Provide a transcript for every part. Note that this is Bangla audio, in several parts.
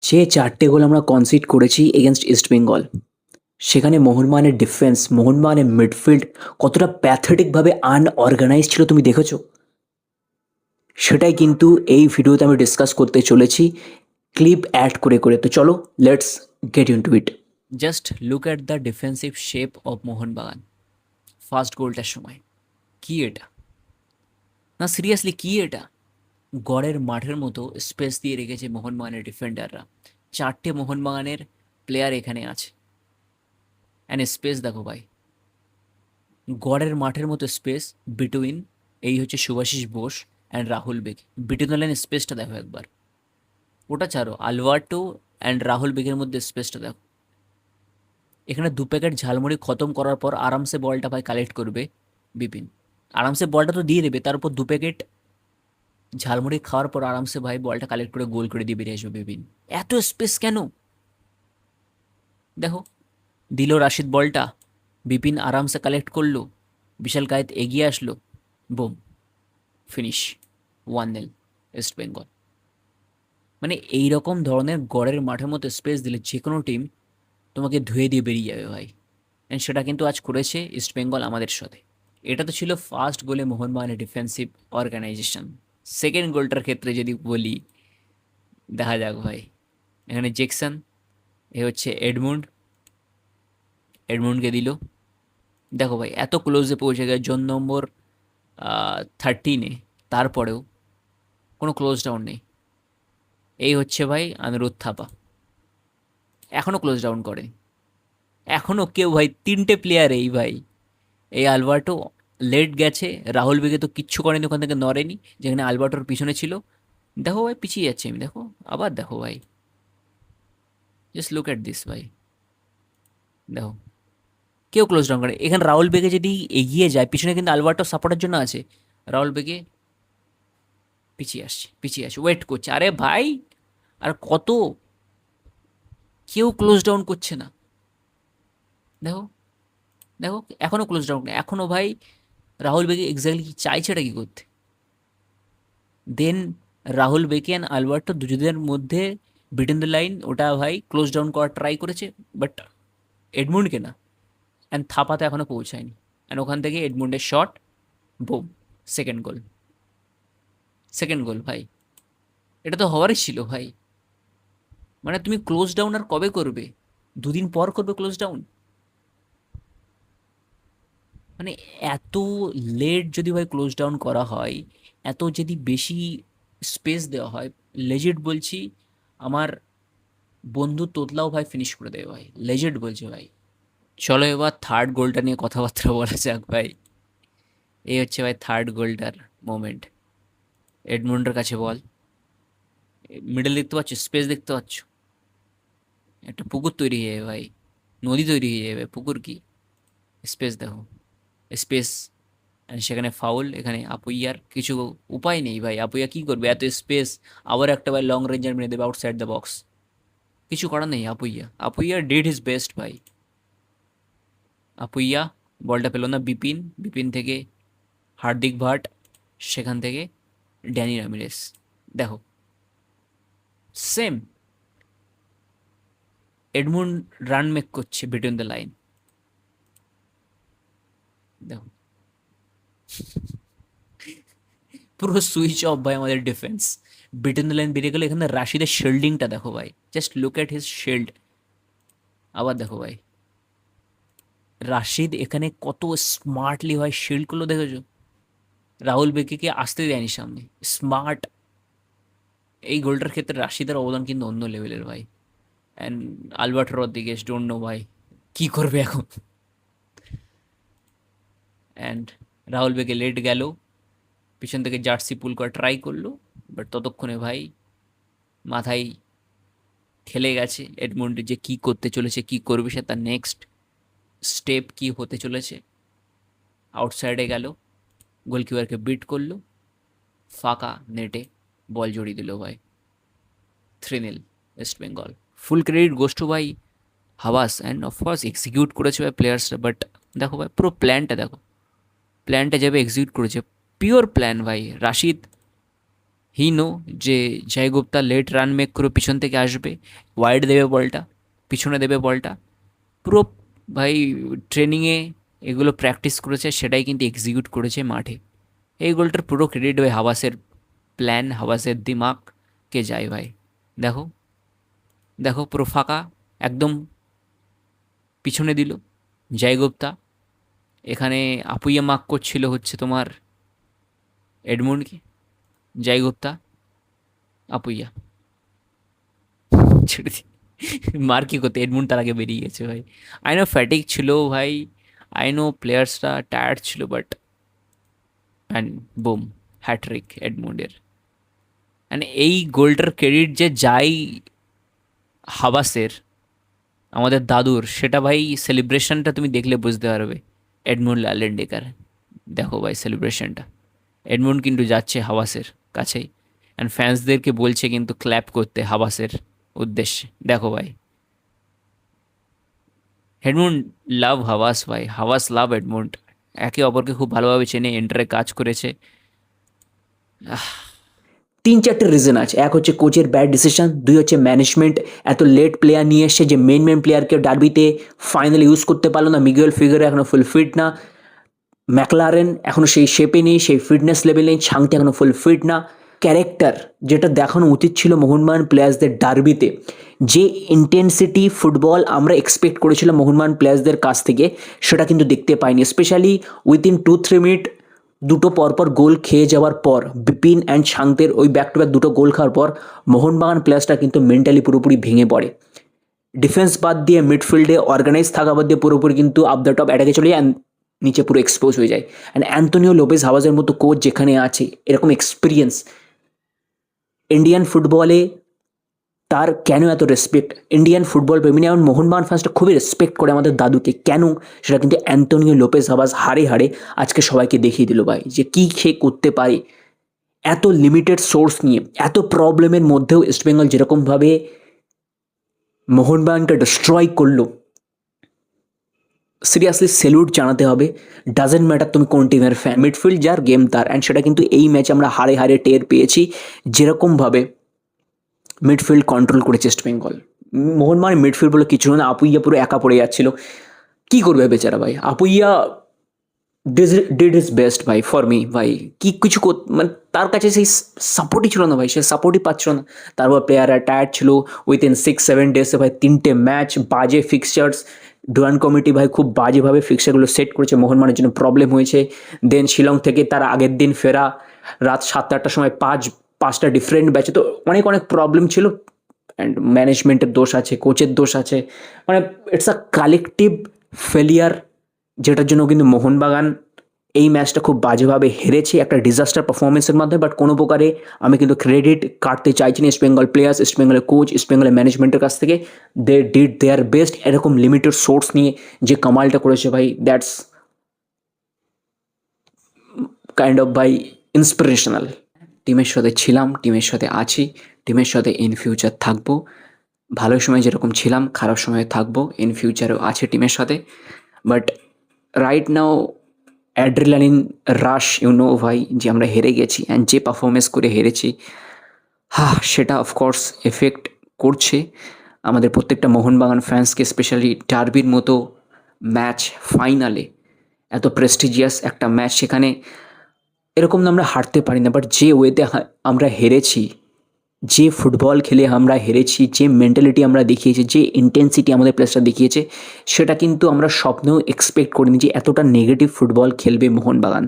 যে ৪টে গোল আমরা কনসিড করেছি এগেনস্ট ইস্টবেঙ্গল, সেখানে মোহনবাগানের ডিফেন্স, মোহনবাগানের মিডফিল্ড কতটা প্যাথেটিকভাবে আনঅর্গানাইজড ছিল তুমি দেখেছো? সেটাই কিন্তু এই ভিডিওতে আমি ডিসকাস করতে চলেছি ক্লিপ অ্যাড করে করে। তো চলো, let's get into it. Just look at the defensive shape of Mohun Bagan first গোলটার সময়। কি এটা? না সিরিয়াসলি কি এটা? গড়ের মাঠের মতো স্পেস দিয়ে রেখেছে মোহনবাগানের ডিফেন্ডাররা। ৪টে মোহনবাগানের প্লেয়ার এখানে আছে, অ্যান্ড স্পেস দেখো ভাই, গড়ের মাঠের মতো স্পেস বিটুইন। এই হচ্ছে Subhashis Bose and Rahul Beg. Between the line স্পেসটা দেখো একবার। ওটা ছাড়ো, আলভার্টো অ্যান্ড রাহুল বেগের মধ্যে স্পেসটা দেখো। এখানে ২ প্যাকেট ঝালমুড়ি খতম করার পর আরামসে বলটা ভাই কালেক্ট করবে বিপিন। আরামসে বলটা তো দিয়ে দেবে, তার উপর ২ প্যাকেট ঝালমুড়ি খাওয়ার পর আরামসে ভাই বলটা কালেক্ট করে গোল করে দিয়ে বেরিয়ে আসবে বিপিন। এত স্পেস কেন? দেখো, দিল রাশিদ বলটা, বিপিন আরামসে কালেক্ট করলো, বিশাল কায়েত এগিয়ে আসলো, বুম, ফিনিশ, 1-0 ইস্ট বেঙ্গল। মানে এই রকম ধরনের গড়ের মাঠের মতো স্পেস দিলে যে কোনো টিম তোমাকে ধুয়ে দিয়ে বেরিয়ে যাবে ভাই। অ্যান্ড সেটা কিন্তু আজ করেছে ইস্ট বেঙ্গল আমাদের সাথে। এটা তো ছিল ফার্স্ট গোলে মোহনবাগানের ডিফেন্সিভ অর্গানাইজেশন। সেকেন্ড গোলটার ক্ষেত্রে যদি বলি, দেখা যাক ভাই। এখানে জেকসন, এ হচ্ছে এডমুন্ড, এডমুন্ডকে দিল। দেখো ভাই, এত ক্লোজে পৌঁছে গেছে জোন নম্বর 13-এ, তারপরেও কোনো ক্লোজ ডাউন নেই। এই হচ্ছে ভাই আনিরুদ্ধ থাপা, এখনও ক্লোজ ডাউন করে, এখনও কেউ ভাই। 3টে প্লেয়ার এই ভাই, এই আলবার্টো লেট গেছে, রাহুল বেগে তো কিচ্ছু করেনি, ওখান থেকে নড়েনি, যেখানে আলবার্টোর পিছনে ছিল। দেখো ভাই পিছিয়ে যাচ্ছে আমি, দেখো আবার দেখো ভাই, জাস্ট লুক অ্যাট দিস ভাই। দেখো, কেউ ক্লোজ ডাউন করে। এখানে রাহুল বেগে যদি এগিয়ে যায়, পিছনে কিন্তু আলবার্টো সাপোর্টের জন্য আছে, রাহুল বেগে পিছিয়ে আসছে, পিছিয়ে আসছে, ওয়েট করছে। আরে ভাই, আর কত, কেউ ক্লোজ ডাউন করছে না। দেখো, দেখো এখনও ক্লোজ ডাউন, এখনও ভাই রাহুল বেগে এক্স্যাক্টলি কি চাইছে, এটা কি করতে। দেন রাহুল বেকে অ্যান্ড আলবার্টো দুজনের মধ্যে বিটুইন দ্য লাইন ওটা ভাই ক্লোজ ডাউন করার ট্রাই করেছে, বাট এডমুন্ডকে না। অ্যান্ড থাপাতে এখনও পৌঁছায়নি, অ্যান্ড ওখান থেকে এডমুন্ডের shot, boom, second goal. Second goal ভাই, এটা তো হওয়ারই ছিল ভাই। মানে তুমি ক্লোজ ডাউন আর কবে করবে? 2 দিন পর করবে ক্লোজ ডাউন? মানে এত লেট যদি ভাই ক্লোজ ডাউন করা হয়, এত যদি বেশি স্পেস দেওয়া হয়, লেজিট বলছি, আমার বন্ধু তোতলাও ভাই ফিনিশ করে দেবে ভাই, লেজেন্ড বলছে ভাই। চলো এবার থার্ড গোলটা নিয়ে কথাবার্তা বলা যাক ভাই। এই হচ্ছে ভাই থার্ড গোলটার মোমেন্ট। এডমন্ডের কাছে বল, মিডল দেখতে পাচ্ছ, স্পেস দেখতে পাচ্ছ, একটা পুকুর তৈরি হয়ে যাবে ভাই, নদী তৈরি হয়ে যাবে, পুকুর কি, স্পেস দেখো, স্পেস। সেখানে ফাউল, এখানে আপুইয়ার কিছু উপায় নেই ভাই, আপুইয়া কি করবে এত স্পেস? আবার একটা ভাই লং রেঞ্জার মেরে দেবে আউটসাইড দ্য বক্স, কিছু করার নেই। Apuia, Apuia did his best ভাই। আপুইয়া বলটা পেল না, বিপিন, বিপিন থেকে হার্দিক ভাট, সেখান থেকে ড্যানি রামিরেস। দেখো, সেম এডমুন্ড রান মেক করছে বিটুইন দ্য লাইন। দেখো, পুরো সুইচ অফ ভাই আমাদের ডিফেন্স। বিটুইন দ্য লাইন বেরিয়ে গেলে এখানে রাশিদের শিল্ডিংটা দেখো ভাই, just look at his shield. আবার দেখো ভাই, রাশিদ এখানে কত স্মার্টলি ভাই শিল্ড করলো দেখেছো, রাহুল বেকিকে আসতে দেয়নি সামনে, স্মার্ট। এই গোলটার ক্ষেত্রে রাশিদের অবদান কিন্তু অন্য লেভেলের ভাই। And Albert Rodriguez don't know ভাই কি করবে এখন। অ্যান্ড রাহুল বেগে লেট গেল, পিছন থেকে জার্সি পুল করা ট্রাই করলো, বাট ততক্ষণে ভাই মাথায় খেলে গেছে এডমন্ডে, যে কি করতে চলেছে, কি করবে সে, তার নেক্সট স্টেপ কি হতে চলেছে। আউটসাইডে গেল, গোলকিপারকে বিট করলো, ফাঁকা নেটে বল জড়িয়ে দিল ভাই, 3-0 West Bengal. Full credit goes to ভাই হাবাস, অ্যান্ড অফকোর্স এক্সিকিউট করেছে ভাই প্লেয়ার্সরা, বাট দেখো ভাই পুরো প্ল্যানটা দেখো, প্ল্যানটা যাবে এক্সিকিউট করেছে, পিওর প্ল্যান ভাই। রাশিদ হি নো যে জয় গুপ্তা লেট রান মেক করে পিছন থেকে আসবে, ওয়াইড দেবে বলটা, পিছনে দেবে বলটা, পুরো ভাই ট্রেনিংয়ে এগুলো প্র্যাকটিস করেছে, সেটাই কিন্তু এক্সিকিউট করেছে মাঠে। এই গোলটার পুরো ক্রেডিট ভাই হাবাসের প্ল্যান, হাবাসের দিমাগকে যায় ভাই। দেখো দেখো পুরো ফাঁকা, একদম পিছনে দিল জয় গুপ্তা। এখানে আপুইয়া মার্ক করছিল হচ্ছে তোমার এডমন্ডকে, জয় গুপ্তা আপুইয়া ছেড়ে দি, মার কি করতে, এডমন্ড তার আগে বেরিয়ে গেছে ভাই। আই নো ফ্যাটিক ছিল ভাই, আই নো প্লেয়ার্সরা টায়ার্ড ছিল, বাট অ্যান্ড বুম, হ্যাট্রিক এডমন্ডের। অ্যান্ড এই গোলটার ক্রেডিট যে যাই হাবাসের, আমাদের দাদুর, সেটা ভাই সেলিব্রেশনটা তুমি দেখলে বুঝতে পারবে। এডমন্ড ল্যালেন্ডেকার, দেখো ভাই সেলিব্রেশনটা, এডমন্ড কিন্তু যাচ্ছে হাবাসের কাছেই, অ্যান্ড ফ্যান্সদেরকে বলছে কিন্তু ক্ল্যাপ করতে হাবাসের উদ্দেশ্যে। দেখো ভাই, এডমন্ড লাভ হাওয়াস ভাই, হাওয়াস লাভ এডমন্ড, একে অপরকে খুব ভালোভাবে চেনে, এন্টারে কাজ করেছে। 3-4টে রিজন আছে। এক হচ্ছে কোচের ব্যাড ডিসিশন, 2 হচ্ছে ম্যানেজমেন্ট এত লেট প্লেয়ার নিয়ে এসছে যে মেন প্লেয়ারকে ডার্বিতে ফাইনালি ইউজ করতে পারলো না। মিগুয়েল ফিগারে এখনও ফুল ফিট না, ম্যাকলারেন এখনও সেই শেপে নেই, সেই ফিটনেস লেভেল নেই, ছাংতে এখনও ফুল ফিট না। ক্যারেক্টার যেটা দেখানো উচিত ছিল মোহনবাগান প্লেয়ার্সদের ডার্বিতে, যে ইন্টেন্সিটি ফুটবল আমরা এক্সপেক্ট করেছিলাম মোহনবাগান প্লেয়ার্সদের কাছ থেকে, সেটা কিন্তু দেখতে পাইনি। স্পেশালি উইদিন 2-3 মিনিট দুটো পরপর গোল খেয়ে যাওয়ার পর, বিপিন অ্যান্ড শান্তের ওই ব্যাক টু ব্যাক দুটো গোল খাওয়ার পর মোহনবাগান প্লেয়ার্সটা কিন্তু মেন্টালি পুরোপুরি ভেঙে পড়ে। ডিফেন্স বাদ দিয়ে মিডফিল্ডে অর্গানাইজ থাকা বাদ দিয়ে পুরোপুরি কিন্তু আপ দ্য টপ অ্যাটাকে চলে যায়, নিচে পুরো এক্সপোজ হয়ে যায়। অ্যান্ড অ্যান্টনিও লোপেজ হাওয়াজের মতো কোচ যেখানে আছে, এরকম এক্সপিরিয়েন্স ইন্ডিয়ান ফুটবলে তার কেন এত রেসপেক্ট, ইন্ডিয়ান ফুটবল প্রেমী এবং মোহনবাগান ফ্যান্সটা খুবই রেসপেক্ট করে আমাদের দাদুকে, কেন সেটা কিন্তু অ্যান্টনিও লোপেজ হাওয়াজ হারে হারে আজকে সবাইকে দেখিয়ে দিল ভাই, যে কী সে করতে পারে। এত লিমিটেড সোর্স নিয়ে, এত প্রবলেমের মধ্যেও ইস্টবেঙ্গল যেরকমভাবে মোহনবাগানকে ডিস্ট্রয় করলো, সিরিয়াসলি সেলুট জানাতে হবে। ডাজেন্ট ম্যাটার তুমি কোন টিমের ফ্যান, মিডফিল্ড যার গেম তার। অ্যান্ড সেটা কিন্তু এই ম্যাচে আমরা হারে হারে টের পেয়েছি, যেরকমভাবে মিডফিল্ড কন্ট্রোল করেছে ইস্টবেঙ্গল। মোহনবাগান মিডফিল্ড বলে কিছু না, আপুইয়া পুরো একা পড়ে যাচ্ছিল, কী করবে বেচারা ভাই। আপুইয়া ডিড ইজ বেস্ট ভাই ফর মি ভাই, কি কিছু মানে তার কাছে সেই সাপোর্টই ছিল না ভাই, সে সাপোর্টই পাচ্ছিল না। তারপর প্লেয়াররা টায়ার্ড ছিল, উইথিন 6-7 ডেজে ভাই 3টে ম্যাচ, বাজে ফিক্সচার্স, ডুয়ান কমিটি ভাই খুব বাজেভাবে ফিক্সচারগুলো সেট করেছে, মোহনবাগানের জন্য প্রবলেম হয়েছে। দেন শিলং থেকে তার আগের দিন ফেরা, রাত 7-8টার সময় পাঁচটা ডিফারেন্ট ব্যাচে, তো অনেক প্রবলেম ছিল। অ্যান্ড ম্যানেজমেন্টের দোষ আছে, কোচের দোষ আছে, মানে ইটস আ কালেকটিভ ফেলিয়ার, যেটার জন্য কিন্তু মোহনবাগান এই ম্যাচটা খুব বাজেভাবে হেরেছে একটা ডিজাস্টার পারফরমেন্সের মাধ্যমে। বাট কোনো প্রকারে আমি কিন্তু ক্রেডিট কাটতে চাইছি না ইস্টবেঙ্গল প্লেয়ার্স, ইস্টবেঙ্গলের কোচ, ইস্টবেঙ্গলের ম্যানেজমেন্টের কাছ থেকে। দে ডিড দেয়ার বেস্ট, এরকম লিমিটেড সোর্স নিয়ে যে কামালটা করেছে ভাই, দ্যাটস কাইন্ড অফ ভাই ইন্সপিরেশনাল। টিমের সাথে ছিলাম, টিমের সাথে আছি, টিমের সাথে ইন ফিউচার থাকবো। ভালো সময় যেরকম ছিলাম, খারাপ সময়ে থাকবো, ইন ফিউচারেও আছে টিমের সাথে। বাট রাইট নাও অ্যাড্রিনালিন রাশ, ভাই, যে আমরা হেরে গেছি অ্যান্ড যে পারফরমেন্স করে হেরেছি, সেটা অফকোর্স এফেক্ট করছে আমাদের প্রত্যেকটা মোহনবাগান ফ্যান্সকে। স্পেশালি ডার্বির মতো ম্যাচ, ফাইনালে এত প্রেস্টিজিয়াস একটা ম্যাচ, সেখানে এরকম না আমরা হারতে পারি না। বাট যে ওয়েতে আমরা হেরেছি, যে ফুটবল খেলে আমরা হেরেছি, যে মেন্টালিটি আমরা দেখিয়েছি, যে ইন্টেন্সিটি আমাদের প্লেয়ার্সরা দেখিয়েছে, সেটা কিন্তু আমরা স্বপ্নেও এক্সপেক্ট করিনি যে এতটা নেগেটিভ ফুটবল খেলবে মোহনবাগান।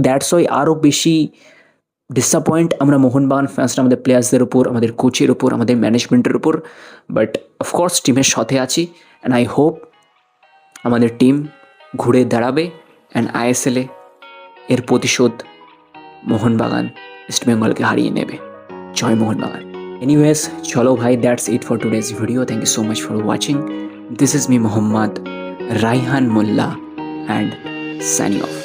দ্যাটস ওয়াই আরও বেশি ডিসঅ্যাপয়েন্ট আমরা মোহনবাগান ফ্যান্সরা আমাদের প্লেয়ার্সদের উপর, আমাদের কোচের উপর, আমাদের ম্যানেজমেন্টের উপর। বাট অফকোর্স টিমের সাথে আছি, অ্যান্ড আই হোপ আমাদের টিম ঘুরে দাঁড়াবে অ্যান্ড আইএসএলে এর প্রতিশোধ মোহনবাগান ইস্টবেঙ্গলকে হারিয়ে নেবে। জয় Mohun Bagan. Anyways, chalo bhai, that's it for today's video. Thank you so much for watching. This is me, Muhammad Raihan Mullah, and signing off.